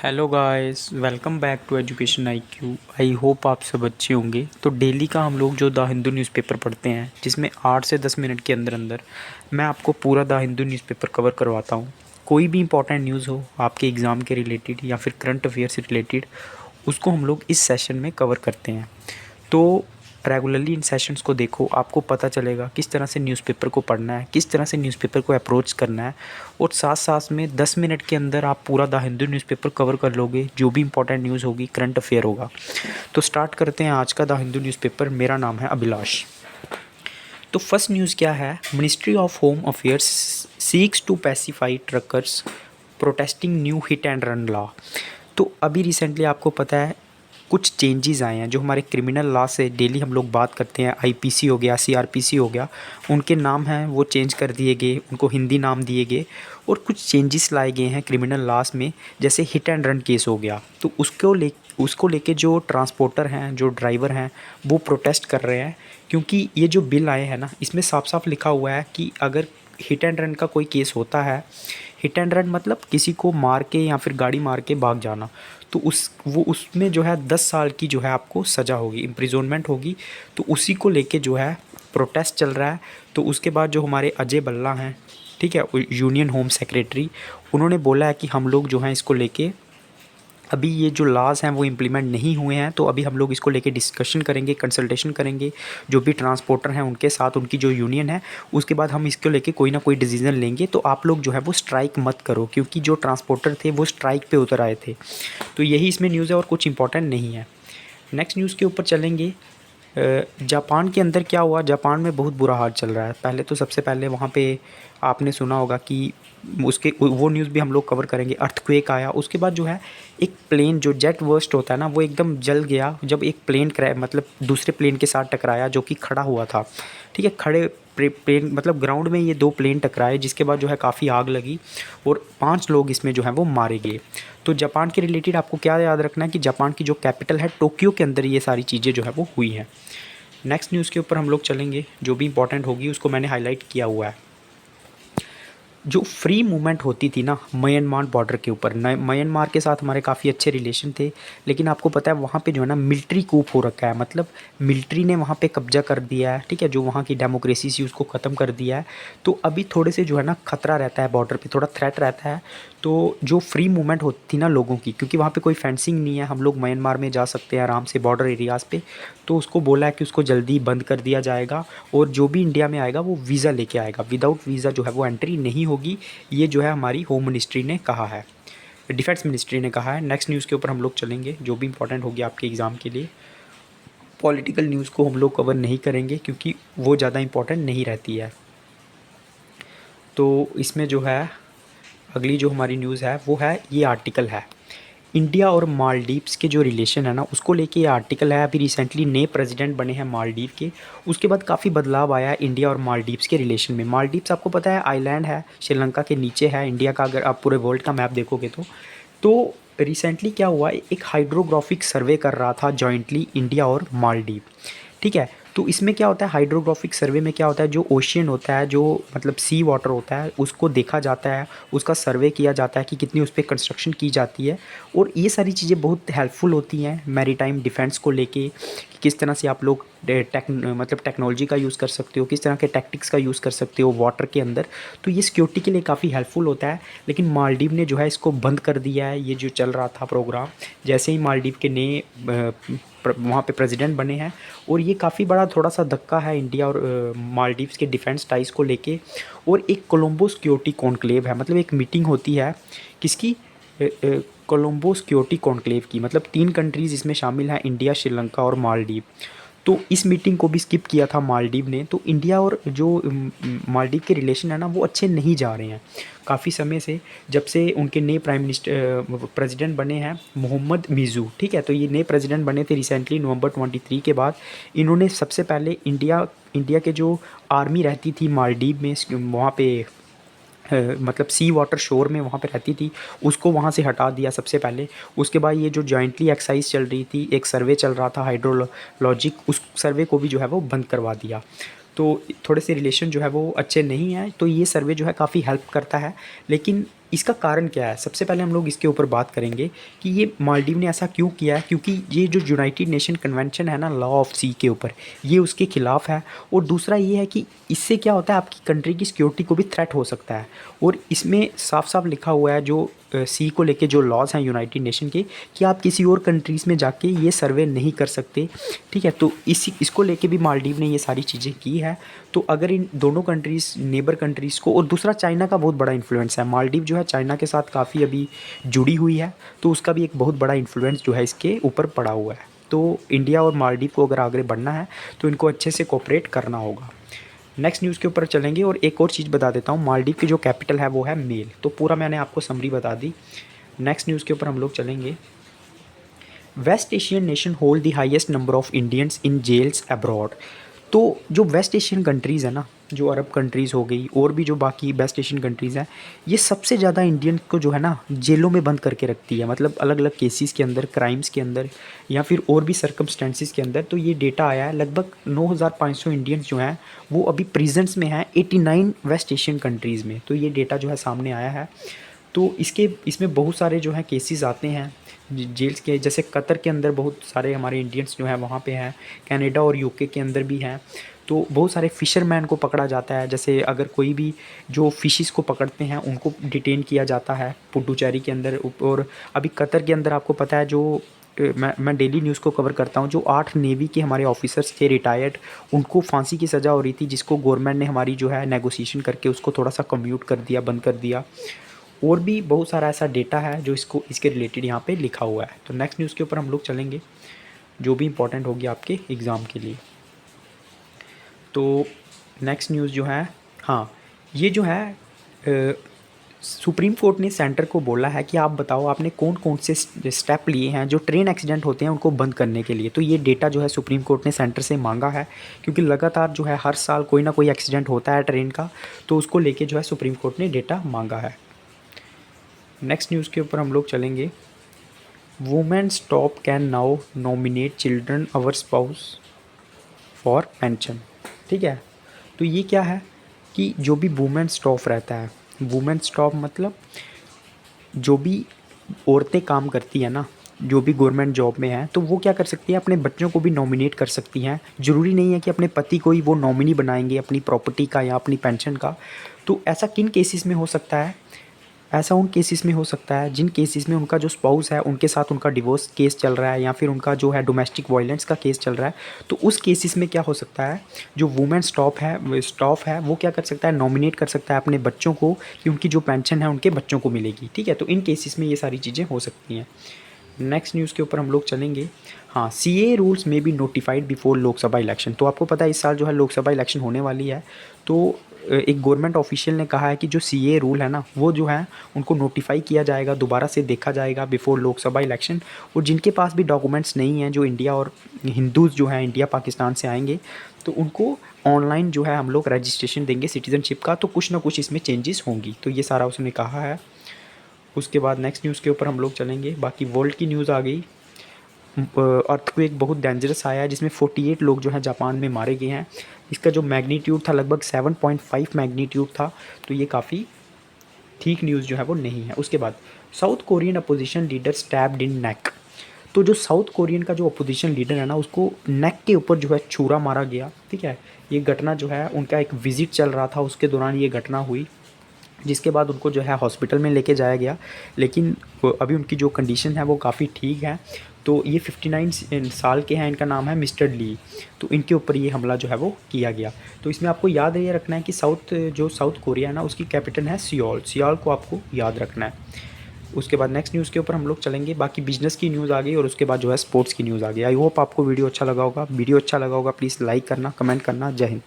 Hello guys, welcome back to Education IQ. I hope आप सब अच्छे होंगे। तो डेली का हम लोग जो द हिंदू न्यूज़पेपर पढ़ते हैं, जिसमें 8 से 10 मिनट के अंदर अंदर मैं आपको पूरा द हिंदू न्यूज़पेपर कवर करवाता हूँ। कोई भी इंपॉर्टेंट न्यूज़ हो आपके एग्ज़ाम के रिलेटेड या फिर करंट अफेयर से रिलेटेड, उसको हम लोग इस सेशन में कवर करते हैं। तो रेगुलरली इन सेशंस को देखो, आपको पता चलेगा किस तरह से न्यूज़पेपर को पढ़ना है, किस तरह से न्यूज़पेपर को अप्रोच करना है। और साथ साथ में 10 मिनट के अंदर आप पूरा द हिंदू न्यूज़पेपर कवर कर लोगे। जो भी इंपॉर्टेंट न्यूज़ होगी, करंट अफेयर होगा। तो स्टार्ट करते हैं आज का द हिंदू न्यूज़पेपर। मेरा नाम है अभिलाष। तो फर्स्ट न्यूज़ क्या है? Ministry of home affairs seeks to pacify truckers protesting new hit and run law. तो अभी रिसेंटली आपको पता है कुछ चेंजेस आए हैं जो हमारे क्रिमिनल लॉ से डेली हम लोग बात करते हैं। आईपीसी हो गया, सीआरपीसी हो गया, उनके नाम हैं वो चेंज कर दिए गए, उनको हिंदी नाम दिए गए और कुछ चेंजेस लाए गए हैं क्रिमिनल लॉस में। जैसे हिट एंड रन केस हो गया, तो उसको लेके जो ट्रांसपोर्टर हैं, जो ड्राइवर हैं, वो प्रोटेस्ट कर रहे हैं। क्योंकि ये जो बिल आए हैं ना, इसमें साफ साफ लिखा हुआ है कि अगर हिट एंड रन का कोई केस होता है, हिट एंड रन मतलब किसी को मार के या फिर गाड़ी मार के भाग जाना, तो उसमें जो है 10 साल की जो है आपको सज़ा होगी, इम्प्रिजोनमेंट होगी। तो उसी को लेके जो है प्रोटेस्ट चल रहा है। तो उसके बाद जो हमारे अजय भल्ला हैं, ठीक है, यूनियन होम सेक्रेटरी, उन्होंने बोला है कि हम लोग जो हैं इसको लेके अभी ये जो लॉज़ हैं वो इम्प्लीमेंट नहीं हुए हैं, तो अभी हम लोग इसको लेके डिस्कशन करेंगे, कंसल्टेशन करेंगे जो भी ट्रांसपोर्टर हैं उनके साथ, उनकी जो यूनियन है। उसके बाद हम इसको लेके कोई ना कोई डिसीजन लेंगे। तो आप लोग जो है वो स्ट्राइक मत करो, क्योंकि जो ट्रांसपोर्टर थे वो स्ट्राइक पे उतर आए थे। तो यही इसमें न्यूज़ है और कुछ इंपॉर्टेंट नहीं है। नेक्स्ट न्यूज़ के ऊपर चलेंगे। जापान के अंदर क्या हुआ? जापान में बहुत बुरा हाल चल रहा है। पहले तो सबसे पहले वहाँ पे आपने सुना होगा कि उसके वो न्यूज़ भी हम लोग कवर करेंगे। अर्थक्वेक आया, उसके बाद जो है एक प्लेन जो जेट वर्स्ट होता है ना, वो एकदम जल गया जब एक प्लेन मतलब दूसरे प्लेन के साथ टकराया जो कि खड़ा हुआ था। ठीक है, खड़े प्लेन मतलब ग्राउंड में ये दो प्लेन टकराए, जिसके बाद जो है काफ़ी आग लगी और 5 लोग इसमें जो है वो मारे गए। तो जापान के रिलेटेड आपको क्या याद रखना है कि जापान की जो कैपिटल है टोक्यो के अंदर ये सारी चीज़ें जो है वो हुई हैं। नेक्स्ट न्यूज़ के ऊपर हम लोग चलेंगे। जो भी इंपॉर्टेंट होगी उसको मैंने हाईलाइट किया हुआ है। जो फ्री मूवमेंट होती थी ना म्यांमार बॉर्डर के ऊपर, म्यांमार के साथ हमारे काफ़ी अच्छे रिलेशन थे, लेकिन आपको पता है वहाँ पे जो है ना मिलिट्री कूप हो रखा है। मतलब मिलिट्री ने वहाँ पे कब्जा कर दिया है, ठीक है, जो वहाँ की डेमोक्रेसी थी उसको ख़त्म कर दिया है। तो अभी थोड़े से जो है ना खतरा रहता है, बॉर्डर पे थोड़ा थ्रेट रहता है। तो जो फ्री मूवमेंट होती थी ना लोगों की, क्योंकि वहाँ पे कोई फेंसिंग नहीं है, हम लोग म्यांमार में जा सकते हैं आराम से बॉर्डर एरियाज़ पे। तो उसको बोला है कि उसको जल्दी बंद कर दिया जाएगा और जो भी इंडिया में आएगा वो वीज़ा लेके आएगा, विदाउट वीज़ा जो है वो एंट्री नहीं होगी। ये जो है हमारी होम मिनिस्ट्री ने कहा है, डिफेंस मिनिस्ट्री ने कहा है। नेक्स्ट न्यूज़ के ऊपर हम लोग चलेंगे जो भी इंपॉर्टेंट होगी आपके एग्ज़ाम के लिए। पॉलिटिकल न्यूज़ को हम लोग कवर नहीं करेंगे क्योंकि वो ज़्यादा इंपॉर्टेंट नहीं रहती है। तो इसमें जो है अगली जो हमारी न्यूज़ है वो है, ये आर्टिकल है इंडिया और मालदीव्स के जो रिलेशन है ना उसको लेके ये आर्टिकल है। अभी रिसेंटली नए प्रेसिडेंट बने हैं मालदीव के, उसके बाद काफ़ी बदलाव आया है इंडिया और मालदीव्स के रिलेशन में। मालदीव्स आपको पता है आइलैंड है, श्रीलंका के नीचे है इंडिया का, अगर आप पूरे वर्ल्ड का मैप देखोगे तो रिसेंटली क्या हुआ, एक हाइड्रोग्राफिक सर्वे कर रहा था जॉइंटली इंडिया और मालदीव, ठीक है। तो इसमें क्या होता है, हाइड्रोग्राफिक सर्वे में क्या होता है, जो ओशियन होता है, जो मतलब सी वाटर होता है, उसको देखा जाता है, उसका सर्वे किया जाता है कि कितनी उस पर कंस्ट्रक्शन की जाती है। और ये सारी चीज़ें बहुत हेल्पफुल होती हैं मैरीटाइम डिफेंस को लेके, कि किस तरह से आप लोग मतलब टेक्नोलॉजी का यूज़ कर सकते हो, किस तरह के टैक्टिक्स का यूज़ कर सकते हो वाटर के अंदर। तो ये सिक्योरिटी के लिए काफ़ी हेल्पफुल होता है। लेकिन मालदीव ने जो है इसको बंद कर दिया है, ये जो चल रहा था प्रोग्राम। जैसे ही मालदीव के नए वहाँ पे प्रेसिडेंट बने हैं, और ये काफ़ी बड़ा थोड़ा सा धक्का है इंडिया और मालदीव्स के डिफेंस टाइज को लेके। और एक कोलंबो सिक्योरिटी कॉन्क्लेव है, मतलब एक मीटिंग होती है किसकी, कोलंबो सिक्योरिटी कॉन्क्लेव की, मतलब 3 कंट्रीज़ इसमें शामिल हैं, इंडिया, श्रीलंका और मालदीव। तो इस मीटिंग को भी स्किप किया था मालदीव ने। तो इंडिया और जो मालदीव के रिलेशन है ना वो अच्छे नहीं जा रहे हैं काफ़ी समय से, जब से उनके नए प्राइम मिनिस्टर प्रेसिडेंट बने हैं मोहम्मद मिज़ू, ठीक है। तो ये नए प्रेसिडेंट बने थे रिसेंटली नवंबर 23 के बाद। इन्होंने सबसे पहले इंडिया के जो आर्मी रहती थी मालदीव में, वहाँ पे मतलब सी वाटर शोर में वहाँ पे रहती थी, उसको वहाँ से हटा दिया सबसे पहले। उसके बाद ये जो जॉइंटली एक्सरसाइज चल रही थी, एक सर्वे चल रहा था हाइड्रोलॉजिक, उस सर्वे को भी जो है वो बंद करवा दिया। तो थोड़े से रिलेशन जो है वो अच्छे नहीं हैं, तो ये सर्वे जो है काफ़ी हेल्प करता है। लेकिन इसका कारण क्या है? सबसे पहले हम लोग इसके ऊपर बात करेंगे कि ये मालदीव ने ऐसा क्यों किया है, क्योंकि ये जो यूनाइटेड नेशन कन्वेंशन है ना लॉ ऑफ सी के ऊपर, ये उसके खिलाफ है। और दूसरा ये है कि इससे क्या होता है, आपकी कंट्री की सिक्योरिटी को भी थ्रेट हो सकता है। और इसमें साफ साफ लिखा हुआ है जो सी को लेके जो लॉज हैं यूनाइटेड नेशन के, कि आप किसी और कंट्रीज़ में जाके ये सर्वे नहीं कर सकते। ठीक है, तो इसको लेके भी मालदीव ने ये सारी चीज़ें की है। तो अगर इन दोनों कंट्रीज़, नेबर कंट्रीज़ को, और दूसरा चाइना का बहुत बड़ा इन्फ्लुएंस है। मालदीव जो है चाइना के साथ काफ़ी अभी जुड़ी हुई है, तो उसका भी एक बहुत बड़ा इन्फ्लुएंस जो है इसके ऊपर पड़ा हुआ है। तो इंडिया और मालदीव को अगर आगे बढ़ना है तो इनको अच्छे से कोऑपरेट करना होगा। नेक्स्ट न्यूज़ के ऊपर चलेंगे। और एक और चीज़ बता देता हूँ, मालदीव की जो कैपिटल है वो है मेल। तो पूरा मैंने आपको समरी बता दी। नेक्स्ट न्यूज़ के ऊपर हम लोग चलेंगे। West Asian nation hold the highest number of Indians in jails abroad. तो जो वेस्ट एशियन कंट्रीज़ है ना, जो अरब कंट्रीज़ हो गई और भी जो बाकी वेस्ट एशियन कंट्रीज़ हैं, ये सबसे ज़्यादा इंडियन को जो है ना जेलों में बंद करके रखती है। मतलब अलग अलग केसेस के अंदर, क्राइम्स के अंदर, या फिर और भी सर्कमस्टेंसेस के अंदर। तो ये डेटा आया है, लगभग 9,500 इंडियंस जो हैं वो अभी प्रिजन्स में हैं 89 वेस्ट एशियन कंट्रीज़ में। तो ये डेटा जो है सामने आया है। तो इसमें बहुत सारे जो हैं केसेस आते हैं जेल्स के, जैसे कतर के अंदर बहुत सारे हमारे इंडियंस जो हैं वहाँ पे हैं, कनाडा और यूके के अंदर भी हैं। तो बहुत सारे फ़िशरमैन को पकड़ा जाता है। जैसे अगर कोई भी जो फ़िशेस को पकड़ते हैं उनको डिटेन किया जाता है पुडुचेरी के अंदर। और अभी कतर के अंदर आपको पता है, जो मैं डेली न्यूज़ को कवर करता हूँ, जो 8 नेवी के हमारे ऑफिसर्स थे रिटायर्ड, उनको फांसी की सज़ा हो रही थी, जिसको गवर्नमेंट ने हमारी जो है नेगोशिएशन करके उसको थोड़ा सा कम्यूट कर दिया, बंद कर दिया। और भी बहुत सारा ऐसा डेटा है जो इसके रिलेटेड यहाँ पे लिखा हुआ है। तो नेक्स्ट न्यूज़ के ऊपर हम लोग चलेंगे, जो भी इम्पोर्टेंट होगी आपके एग्ज़ाम के लिए। तो नेक्स्ट न्यूज़ जो है, हाँ, ये जो है सुप्रीम कोर्ट ने सेंटर को बोला है कि आप बताओ आपने कौन कौन से स्टेप लिए हैं जो ट्रेन एक्सीडेंट होते हैं उनको बंद करने के लिए। तो ये डेटा जो है सुप्रीम कोर्ट ने सेंटर से मांगा है, क्योंकि लगातार जो है हर साल कोई ना कोई एक्सीडेंट होता है ट्रेन का। तो उसको लेके जो है सुप्रीम कोर्ट ने डेटा मांगा है। नेक्स्ट न्यूज़ के ऊपर हम लोग चलेंगे। Women stop can now nominate children our spouse for pension. ठीक है, तो ये क्या है कि जो भी वुमेन स्टॉप रहता है, वुमेन स्टॉप मतलब जो भी औरतें काम करती हैं ना, जो भी गवर्नमेंट जॉब में है, तो वो क्या कर सकती है, अपने बच्चों को भी नॉमिनेट कर सकती हैं। ज़रूरी नहीं है कि अपने पति को ही वो नॉमिनी बनाएंगे अपनी प्रॉपर्टी का या अपनी पेंशन का। तो ऐसा किन केसेस में हो सकता है? ऐसा उन केसेस में हो सकता है जिन केसेस में उनका जो स्पाउस है उनके साथ उनका डिवोर्स केस चल रहा है, या फिर उनका जो है डोमेस्टिक वायलेंस का केस चल रहा है। तो उस केसेस में क्या हो सकता है, जो वुमेन स्टॉप है वो क्या कर सकता है, नॉमिनेट कर सकता है अपने बच्चों को, कि उनकी जो पेंशन है उनके बच्चों को मिलेगी। ठीक है, तो इन केसेस में ये सारी चीज़ें हो सकती हैं। नेक्स्ट न्यूज़ के ऊपर हम लोग चलेंगे। हाँ, सीए रूल्स में be notified before Lok Sabha election. तो आपको पता है इस साल जो है लोकसभा इलेक्शन होने वाली है। तो एक गवर्नमेंट ऑफिशियल ने कहा है कि जो सीए रूल है ना वो जो है उनको नोटिफाई किया जाएगा, दोबारा से देखा जाएगा बिफोर लोकसभा इलेक्शन। और जिनके पास भी डॉक्यूमेंट्स नहीं हैं, जो इंडिया और हिंदूज़ जो हैं इंडिया पाकिस्तान से आएंगे, तो उनको ऑनलाइन जो है हम लोग रजिस्ट्रेशन देंगे सिटीज़नशिप का। तो कुछ ना कुछ इसमें चेंजेस होंगी। तो ये सारा उसने कहा है। उसके बाद नेक्स्ट न्यूज़ के ऊपर हम लोग चलेंगे। बाकी वर्ल्ड की न्यूज़ आ गई। अर्थक्वेक बहुत डेंजरस आया है, जिसमें 48 लोग जो हैं जापान में मारे गए हैं। इसका जो मैग्नीट्यूड था लगभग 7.5 मैग्नीट्यूड था। तो ये काफ़ी ठीक न्यूज़ जो है वो नहीं है। उसके बाद south Korean opposition leader stabbed in neck. तो जो साउथ कोरियन का जो अपोजिशन लीडर है ना, उसको नेक के ऊपर जो है छुरा मारा गया। ठीक है, ये घटना जो है उनका एक विज़िट चल रहा था, उसके दौरान ये घटना हुई, जिसके बाद उनको जो है हॉस्पिटल में लेके जाया गया। लेकिन अभी उनकी जो कंडीशन है वो काफ़ी ठीक है। तो ये 59 साल के हैं, इनका नाम है मिस्टर ली। तो इनके ऊपर ये हमला जो है वो किया गया। तो इसमें आपको याद ये रखना है कि साउथ कोरिया है ना, उसकी कैपिटल है सियोल। सियोल को आपको याद रखना है। उसके बाद नेक्स्ट न्यूज़ के ऊपर हम लोग चलेंगे। बाकी बिजनेस की न्यूज़ आ गई और उसके बाद जो है स्पोर्ट्स की न्यूज़ आ गई। आई होप आपको वीडियो अच्छा लगा होगा। वीडियो अच्छा लगा होगा प्लीज़ लाइक करना, कमेंट करना। जय हिंद।